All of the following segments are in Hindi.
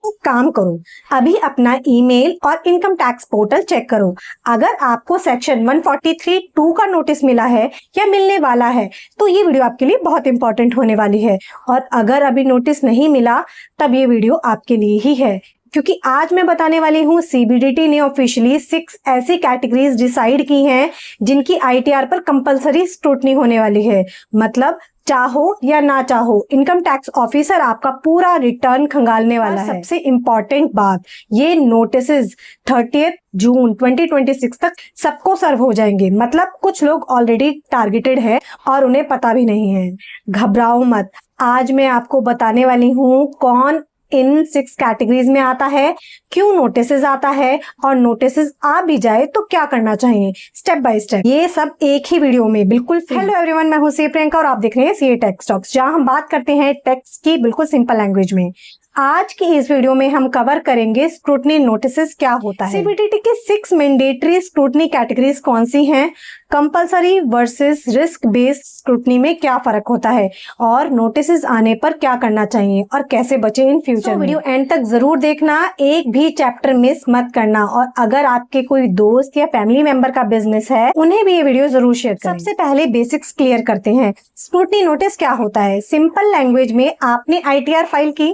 एक काम करो, अभी अपना ईमेल और इनकम टैक्स पोर्टल चेक करो। अगर आपको सेक्शन 143(2) का नोटिस मिला है या मिलने वाला है तो ये वीडियो आपके लिए बहुत इंपॉर्टेंट होने वाली है। और अगर अभी नोटिस नहीं मिला तब ये वीडियो आपके लिए ही है, क्योंकि आज मैं बताने वाली हूँ सीबीडीटी ने ऑफिशियली 6 ऐसी कैटेगरीज डिसाइड की हैं जिनकी आईटीआर पर कंपलसरी स्क्रूटनी होने वाली है। मतलब चाहो या ना चाहो इनकम टैक्स ऑफिसर आपका पूरा रिटर्न खंगालने वाला है। सबसे इंपॉर्टेंट बात, ये नोटिसेस 30 जून 2026 तक सबको सर्व हो जाएंगे। मतलब कुछ लोग ऑलरेडी टारगेटेड है और उन्हें पता भी नहीं है। घबराओ मत, आज मैं आपको बताने वाली हूँ कौन इन 6 कैटेगरीज में आता है, क्यों नोटिसेस आता है और नोटिसेस आ भी जाए तो क्या करना चाहिए, स्टेप बाय स्टेप, ये सब एक ही वीडियो में बिल्कुल। हेलो एवरीवन, मैं हूं सी प्रियंका और आप देख रहे हैं सीए टेक्स टॉक्स, जहां हम बात करते हैं टैक्स की बिल्कुल सिंपल लैंग्वेज में। आज की इस वीडियो में हम कवर करेंगे स्क्रूटनी नोटिसेस क्या होता है, सीबीडीटी के 6 मैंडेटरी स्क्रूटनी कैटेगरीज कौन सी हैं, compulsory versus risk based scrutiny में क्या फर्क होता है और नोटिसेस आने पर क्या करना चाहिए और कैसे बचे इन फ्यूचर। वीडियो एंड तक जरूर देखना, एक भी चैप्टर मिस मत करना। और अगर आपके कोई दोस्त या फैमिली मेंबर का बिजनेस है उन्हें भी ये वीडियो जरूर शेयर करें। सबसे पहले बेसिक्स क्लियर करते हैं। स्क्रूटनी नोटिस क्या होता है? सिंपल लैंग्वेज में, आपने आईटीआर फाइल की,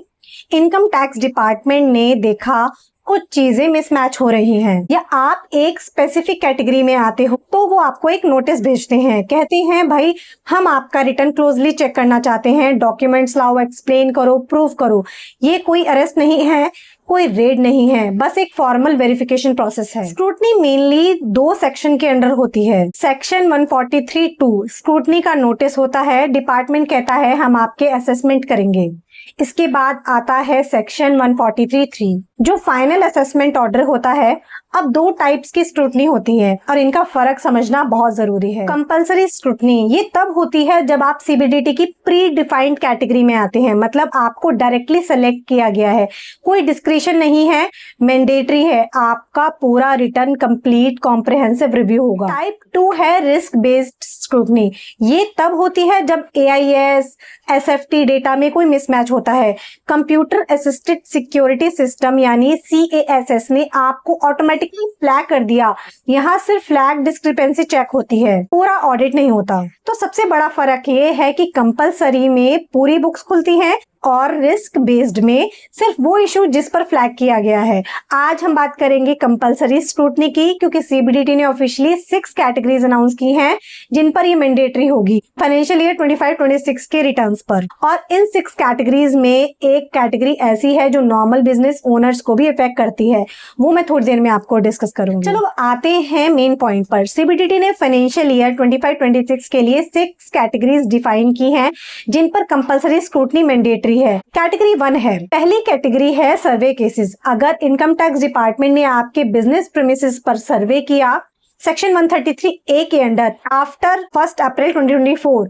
इनकम टैक्स डिपार्टमेंट ने देखा कुछ चीजें मिसमैच हो रही हैं या आप एक स्पेसिफिक कैटेगरी में आते हो तो वो आपको एक नोटिस भेजते हैं। कहते हैं भाई हम आपका रिटर्न क्लोजली चेक करना चाहते हैं, डॉक्यूमेंट्स लाओ, एक्सप्लेन करो, प्रूफ करो। ये कोई अरेस्ट नहीं है, कोई रेड नहीं है, बस एक फॉर्मल वेरिफिकेशन प्रोसेस है। स्क्रूटनी मेनली 2 सेक्शन के अंडर होती है। सेक्शन 143(2) स्क्रूटनी का नोटिस होता है, डिपार्टमेंट कहता है हम आपके असेसमेंट करेंगे। इसके बाद आता है सेक्शन 143(3) जो फाइनल असेसमेंट ऑर्डर होता है। अब 2 टाइप्स की स्क्रूटनी होती है और इनका फर्क समझना बहुत जरूरी है। कंपलसरी स्क्रूटनी ये तब होती है जब आप सीबीडीटी की प्री डिफाइंड कैटेगरी में आते हैं, मतलब आपको डायरेक्टली सेलेक्ट किया गया है, कोई डिस्क्रिशन नहीं है, मैंडेटरी है, आपका पूरा रिटर्न कंप्लीट कॉम्प्रिहेंसिव रिव्यू होगा। टाइप 2 है रिस्क बेस्ड स्क्रूटनी। ये तब होती है जब एआईएस एसएफटी डेटा में कोई मिसमैच होता है। कंप्यूटर असिस्टेड सिक्योरिटी सिस्टम यानी सीएएसएस ने आपको ऑटोमेटिकली फ्लैग कर दिया। यहाँ सिर्फ फ्लैग डिस्क्रिपेंसी चेक होती है, पूरा ऑडिट नहीं होता। तो सबसे बड़ा फर्क ये है कि कंपलसरी में पूरी बुक्स खुलती हैं और रिस्क बेस्ड में सिर्फ वो इशू जिस पर फ्लैग किया गया है। आज हम बात करेंगे कंपलसरी स्क्रूटनी की, क्योंकि सीबीडीटी ने ऑफिशियली 6 कैटेगरीज अनाउंस की हैं जिन पर ये मैंडेटरी होगी फाइनेंशियल ईयर 25-26 के रिटर्न्स पर। और इन 6 कैटेगरीज में एक कैटेगरी ऐसी है जो नॉर्मल बिजनेस ओनर्स को भी इफेक्ट करती है, वो मैं थोड़ी देर में आपको डिस्कस करूंगी। चलो आते हैं मेन पॉइंट पर। सीबीडीटी ने फाइनेंशियल ईयर 25-26 के लिए 6 कैटेगरीज डिफाइन की हैं जिन पर कंपलसरी स्क्रूटनी मैंडेटरी है। कैटेगरी 1 है, पहली कैटेगरी है सर्वे केसेस। अगर इनकम टैक्स डिपार्टमेंट ने आपके बिजनेस प्रीमिसेस पर सर्वे किया सेक्शन 133(a) के अंडर आफ्टर 1 अप्रैल 2024,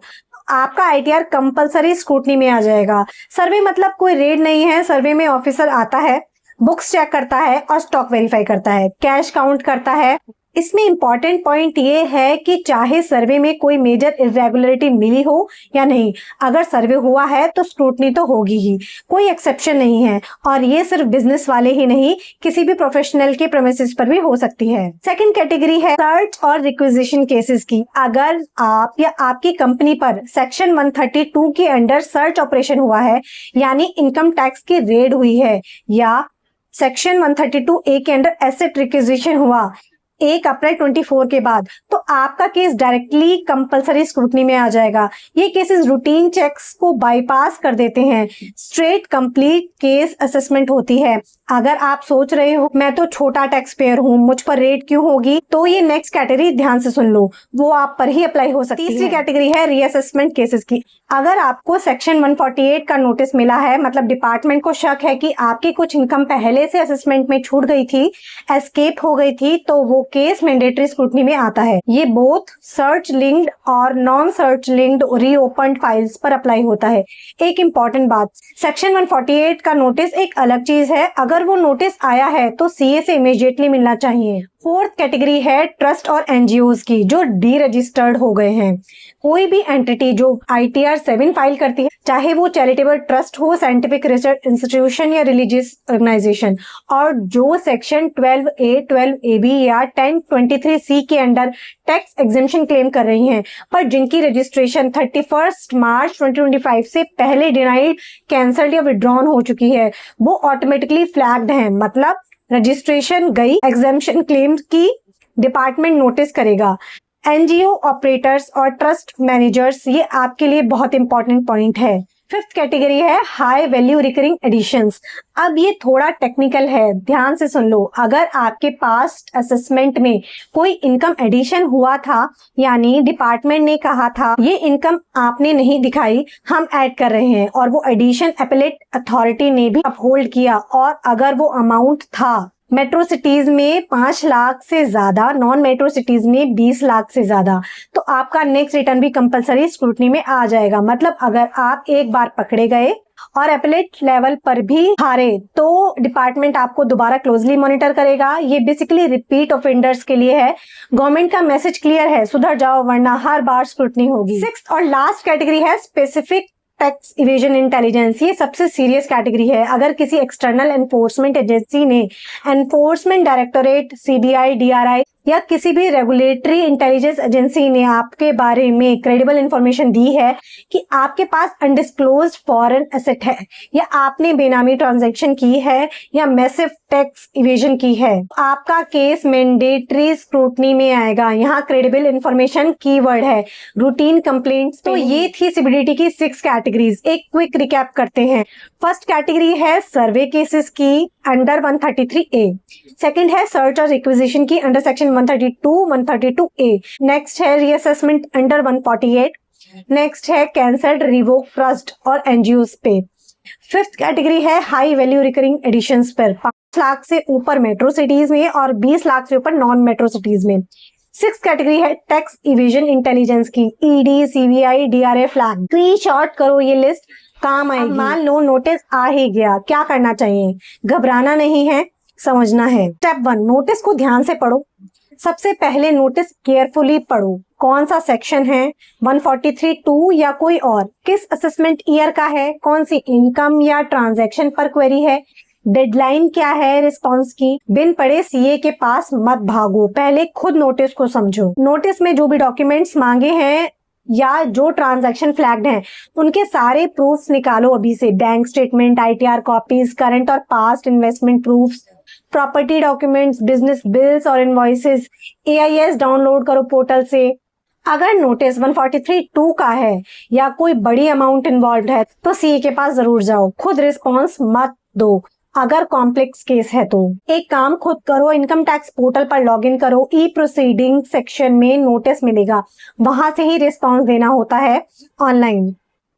आपका आईटीआर कंपलसरी स्क्रूटनी में आ जाएगा। सर्वे मतलब कोई रेड नहीं है, सर्वे में ऑफिसर आता है, बुक्स चेक करता है और स्टॉक वेरीफाई करता है, कैश काउंट करता है। इसमें इंपॉर्टेंट पॉइंट ये है कि चाहे सर्वे में कोई मेजर इरेगुलरिटी मिली हो या नहीं, अगर सर्वे हुआ है तो स्क्रूटनी तो होगी ही, कोई एक्सेप्शन नहीं है। और ये सिर्फ बिजनेस वाले ही नहीं, किसी भी प्रोफेशनल के प्रेमिसेस पर भी हो सकती है। सेकंड कैटेगरी है सर्च और रिक्विजिशन केसेस की। अगर आप या आपकी कंपनी पर सेक्शन 132 के अंडर सर्च ऑपरेशन हुआ है, यानी इनकम टैक्स की रेड हुई है, या सेक्शन 132(a) के अंडर एसेट रिक्विजिशन हुआ 1 अप्रैल 24 के बाद, तो आपका केस डायरेक्टली कंपलसरी स्क्रूटनी में आ जाएगा। ये केसेस रूटीन चेक्स को बाईपास कर देते हैं, स्ट्रेट कंप्लीट केस असेसमेंट होती है। अगर आप सोच रहे हो मैं तो छोटा टैक्स पेयर हूँ, मुझ पर रेट क्यों होगी, तो ये नेक्स्ट कैटेगरी ध्यान से सुन लो, वो आप पर ही अप्लाई हो सकती है। तीसरी कैटेगरी है रीअसेसमेंट केसेस की। अगर आपको सेक्शन 148 का नोटिस मिला है, मतलब डिपार्टमेंट को शक है कि आपकी कुछ इनकम पहले से असेसमेंट में छूट गई थी, एस्केप हो गई थी, तो वो केस मैंडेटरी स्क्रूटनी में आता है। ये बोथ सर्च लिंक्ड और non search linked reopened files पर अप्लाई होता है। एक इंपॉर्टेंट बात, सेक्शन 148 का नोटिस एक अलग चीज है। अगर वो नोटिस आया है तो सीए से इमीडिएटली मिलना चाहिए, फोर्थ कैटेगरी है ट्रस्ट और एनजीओज की जो डी रजिस्टर्ड हो गए हैं। कोई भी एंटिटी जो ITR 7 फाइल करती है, चाहे वो चैरिटेबल ट्रस्ट हो, साइंटिफिक रिसर्च इंस्टीट्यूशन या रिलीजियस ऑर्गेनाइजेशन, और जो सेक्शन 12A, 12AB या 1023C के अंडर टैक्स एग्जेम्पशन क्लेम कर रही हैं, पर जिनकी रजिस्ट्रेशन 31 मार्च 2025 से पहले डिनाइड, कैंसल्ड या विड्रॉन हो चुकी है, वो ऑटोमेटिकली फ्लैग्ड हैं। मतलब रजिस्ट्रेशन गई, एग्जेम्पशन क्लेम की डिपार्टमेंट नोटिस करेगा। एनजीओ ऑपरेटर्स और ट्रस्ट मैनेजर्स, ये आपके लिए बहुत इंपॉर्टेंट पॉइंट है। फिफ्थ कैटेगरी है हाई वैल्यू रिकरिंग एडिशंस। अब ये थोड़ा टेक्निकल है, ध्यान से सुन लो। अगर आपके पास्ट असेसमेंट में कोई इनकम एडिशन हुआ था, यानी डिपार्टमेंट ने कहा था ये इनकम आपने नहीं दिखाई, हम ऐड कर रहे हैं, और वो एडिशन अपीलेट अथॉरिटी ने भी अपहोल्ड किया, और अगर वो अमाउंट था मेट्रो सिटीज में 5 लाख से ज्यादा, नॉन मेट्रो सिटीज में 20 लाख से ज्यादा, तो आपका नेक्स्ट रिटर्न भी कंपलसरी स्क्रूटनी में आ जाएगा। मतलब अगर आप एक बार पकड़े गए और अपीलेट लेवल पर भी हारे, तो डिपार्टमेंट आपको दोबारा क्लोजली मॉनिटर करेगा। ये बेसिकली रिपीट ऑफेंडर्स के लिए है। गवर्नमेंट का मैसेज क्लियर है, सुधर जाओ वरना हर बार स्क्रूटनी होगी। सिक्स्थ और लास्ट कैटेगरी है स्पेसिफिक टैक्स इवेजन इंटेलिजेंस। ये सबसे सीरियस कैटेगरी है। अगर किसी एक्सटर्नल एनफोर्समेंट एजेंसी ने, एनफोर्समेंट डायरेक्टोरेट, CBI, DRI या किसी भी रेगुलेटरी इंटेलिजेंस एजेंसी ने आपके बारे में क्रेडिबल इंफॉर्मेशन दी है कि आपके पास अनडिस्क्लोज्ड फॉरेन एसेट है, या आपने बेनामी ट्रांजैक्शन की है, या मैसिव टैक्स इवेजन की है, आपका केस मैंडेटरी स्क्रूटनी में आएगा। यहाँ क्रेडिबल इंफॉर्मेशन कीवर्ड है। Routine complaints. तो ये थी CBDT की 6 कैटेगरीज। एक क्विक रिकैप करते हैं। फर्स्ट कैटेगरी है सर्वे केसेस की अंडर 133A। सेकंड है सर्च और रिक्विजिशन की अंडर सेक्शन 132, 132A। नेक्स्ट है रीअसेसमेंट अंडर 148। नेक्स्ट है कैंसल्ड, रिवोक ट्रस्ट और एनजीओस पे। फिफ्थ कैटेगरी है हाई वैल्यू रिकरिंग एडिशंस पर, 5 लाख से ऊपर मेट्रो सिटीज में और 20 लाख से ऊपर नॉन मेट्रो सिटीज में। सिक्स कैटेगरी है टैक्स इवेजन इंटेलिजेंस की, ED, CBI, DRA flag. Screenshot करो, ये लिस्ट काम आएगी। मान लो नोटिस आ ही गया, क्या करना चाहिए? घबराना नहीं है, समझना है। स्टेप 1, नोटिस को ध्यान से पढ़ो। सबसे पहले नोटिस केयरफुली पढ़ो। कौन सा सेक्शन है, 143(2) या कोई और, किस असेसमेंट ईयर का है, कौन सी इनकम या ट्रांजैक्शन पर क्वेरी है, डेडलाइन क्या है रिस्पांस की। बिन पढ़े CA के पास मत भागो, पहले खुद नोटिस को समझो। नोटिस में जो भी डॉक्यूमेंट्स मांगे हैं या जो ट्रांजैक्शन फ्लैग्ड हैं, उनके सारे प्रूफ्स निकालो अभी से। Bank statement, ITR copies, current और past investment proofs, property documents, business bills और इनवॉइसेस, AIS डाउनलोड करो पोर्टल से। अगर नोटिस 143(2) का है या कोई बड़ी अमाउंट इन्वॉल्व है, तो CA के पास जरूर जाओ, खुद रिस्पॉन्स मत दो। अगर कॉम्प्लेक्स केस है तो एक काम खुद करो, इनकम टैक्स पोर्टल पर लॉगिन करो। ई प्रोसीडिंग सेक्शन में नोटिस मिलेगा, वहां से ही रिस्पॉन्स देना होता है ऑनलाइन।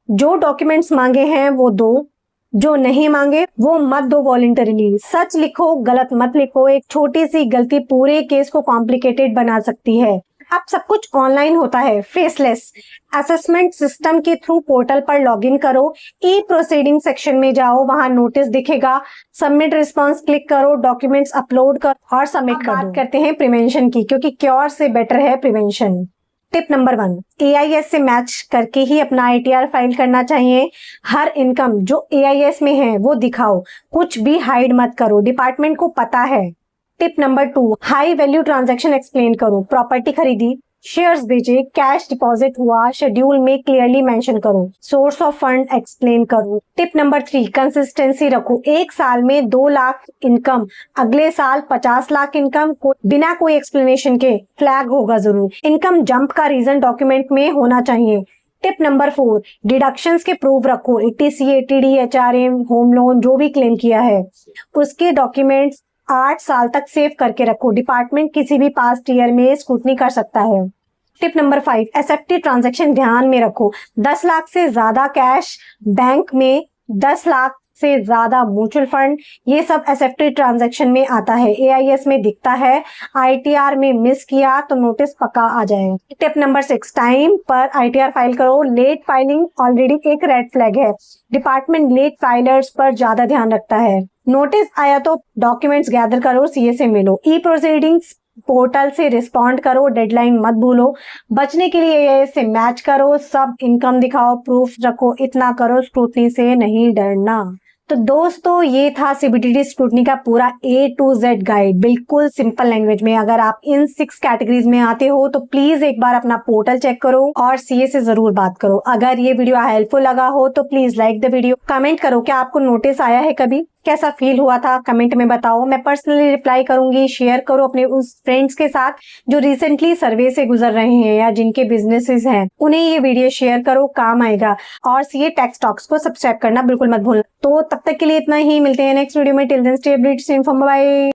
जो डॉक्यूमेंट्स मांगे हैं वो दो, जो नहीं मांगे वो मत दो वॉलंटरीली। सच लिखो, गलत मत लिखो। एक छोटी सी गलती पूरे केस को कॉम्प्लिकेटेड बना सकती है। अब सब कुछ ऑनलाइन होता है, फेसलेस। असेसमेंट सिस्टम के थ्रू पोर्टल पर लॉगिन करो, ई प्रोसीडिंग सेक्शन में जाओ, वहां नोटिस दिखेगा, सबमिट रिस्पांस क्लिक करो, डॉक्यूमेंट्स अपलोड करो और सबमिट कर दो। बात करते हैं प्रिवेंशन की, क्योंकि क्योर से बेटर है प्रिवेंशन। टिप नंबर 1, AIS से मैच करके ही अपना ITR फाइल करना चाहिए। हर इनकम जो AIS में है वो दिखाओ, कुछ भी हाइड मत करो, डिपार्टमेंट को पता है। Tip number 2, high value transaction explain करो। प्रॉपर्टी खरीदी, शेयर्स बेचे, कैश डिपॉजिट हुआ, शेड्यूल में क्लियरली मेंशन करो। सोर्स ऑफ फंड एक्सप्लेन करो। टिप नंबर 3, कंसिस्टेंसी रखो। एक साल में 2 लाख इनकम, अगले साल 50 लाख इनकम को बिना कोई एक्सप्लेनेशन के फ्लैग होगा जरूर। इनकम जंप का रीजन डॉक्यूमेंट में होना चाहिए। टिप नंबर 4, डिडक्शंस के प्रूफ रखो। ATC, ATD, HRM, home loan जो भी क्लेम किया है उसके डॉक्यूमेंट्स 8 साल तक सेव करके रखो। डिपार्टमेंट किसी भी पास्ट ईयर में स्क्रूटनी कर सकता है। टिप नंबर 5, SFT ट्रांजैक्शन ध्यान में रखो। 10 लाख से ज्यादा कैश बैंक में, 10 लाख से ज्यादा म्यूचुअल फंड, ये सब SFT ट्रांजैक्शन में आता है। AIS में दिखता है, ITR में मिस किया तो नोटिस पक्का आ जाए। टिप नंबर 6, टाइम पर ITR फाइल करो। लेट फाइलिंग ऑलरेडी एक रेड फ्लैग है, डिपार्टमेंट लेट फाइलर्स पर ज्यादा ध्यान रखता है। नोटिस आया तो डॉक्यूमेंट्स गैदर करो, CA से मिलो। ई प्रोसीडिंग्स पोर्टल से रिस्पॉन्ड करो, डेडलाइन मत भूलो। बचने के लिए ये से मैच करो, सब इनकम दिखाओ, प्रूफ रखो, इतना करो, स्क्रूटनी से नहीं डरना। तो दोस्तों ये था सीबीडीटी स्क्रूटनी का पूरा A to Z गाइड, बिल्कुल सिंपल लैंग्वेज में। अगर आप इन 6 कैटेगरीज में आते हो तो प्लीज एक बार अपना पोर्टल चेक करो और सीए से जरूर बात करो। अगर ये वीडियो हेल्पफुल लगा हो तो please like the video, comment करो क्या आपको नोटिस आया है, कभी कैसा फील हुआ था कमेंट में बताओ। मैं पर्सनली रिप्लाई करूंगी। शेयर करो अपने उस फ्रेंड्स के साथ जो रिसेंटली सर्वे से गुजर रहे हैं या जिनके बिजनेसेस हैं, उन्हें ये वीडियो शेयर करो, काम आएगा। और सीए टेक्स टॉक्स को सब्सक्राइब करना बिल्कुल मत भूलना। तो तब तक के लिए इतना ही, मिलते हैं नेक्स्ट वीडियो में। Till then stay updated, stay informed, bye.